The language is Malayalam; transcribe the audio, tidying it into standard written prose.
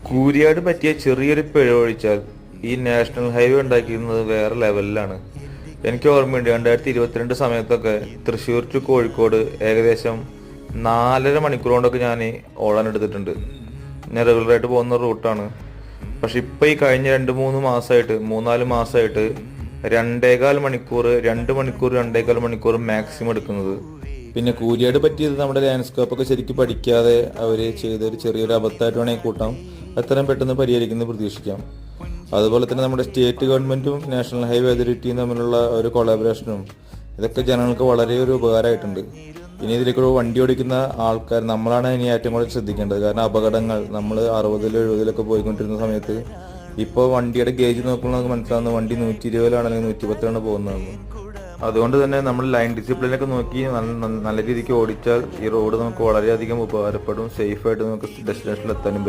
കൂരിയാട് പറ്റിയ ചെറിയൊരു പിഴവൊഴിച്ചാൽ ഈ നാഷണൽ ഹൈവേ ഉണ്ടാക്കിയിരുന്നത് വേറെ ലെവലിലാണ്. എനിക്ക് ഓർമ്മയുണ്ട് 2022 സമയത്തൊക്കെ തൃശ്ശൂർ ടു കോഴിക്കോട് ഏകദേശം 4.5 മണിക്കൂർ കൊണ്ടൊക്കെ ഞാൻ ഓടാൻ എടുത്തിട്ടുണ്ട്. ഞാൻ റെഗുലറായിട്ട് പോകുന്ന റൂട്ടാണ്. പക്ഷെ ഇപ്പം ഈ കഴിഞ്ഞ 2-3 മാസമായിട്ട് 3-4 മാസമായിട്ട് 2.25 മണിക്കൂർ 2 മണിക്കൂർ 2.25 മണിക്കൂർ മാക്സിമം എടുക്കുന്നത്. പിന്നെ കൂരിയാട് പറ്റിയത് നമ്മുടെ ലാൻഡ്സ്കേപ്പ് ഒക്കെ ശരിക്കും പഠിക്കാതെ അവർ ചെയ്തൊരു ചെറിയൊരു അബദ്ധമായിട്ട് വേണമെങ്കിൽ കൂട്ടാം. അത്രയും പെട്ടെന്ന് പരിഹരിക്കുന്നത് പ്രതീക്ഷിക്കാം. അതുപോലെ തന്നെ നമ്മുടെ സ്റ്റേറ്റ് ഗവൺമെന്റും നാഷണൽ ഹൈവേ അതോറിറ്റിയും തമ്മിലുള്ള ഒരു കൊളാബറേഷനും ഇതൊക്കെ ജനങ്ങൾക്ക് വളരെ ഒരു ഉപകാരമായിട്ടുണ്ട്. ഇനി ഇതിലേക്കൂടെ വണ്ടി ഓടിക്കുന്ന ആൾക്കാർ നമ്മളാണ് ഇനി ഏറ്റവും കൂടുതൽ ശ്രദ്ധിക്കേണ്ടത്. കാരണം അപകടങ്ങൾ നമ്മൾ 60-70 പോയിക്കൊണ്ടിരുന്ന സമയത്ത് ഇപ്പോൾ വണ്ടിയുടെ ഗേജ് നോക്കുമ്പോൾ നമുക്ക് മനസ്സിലാവുന്ന വണ്ടി 120 അല്ലെങ്കിൽ 110 പോകുന്നതെന്ന്. അതുകൊണ്ട് തന്നെ നമ്മൾ ലൈൻ ഡിസിപ്ലിനൊക്കെ നോക്കി നല്ല രീതിക്ക് ഓടിച്ചാൽ ഈ റോഡ് നമുക്ക് വളരെയധികം ഉപകാരപ്പെടും. സേഫായിട്ട് നമുക്ക് ഡെസ്റ്റിനേഷനിൽ എത്താനും പറ്റും.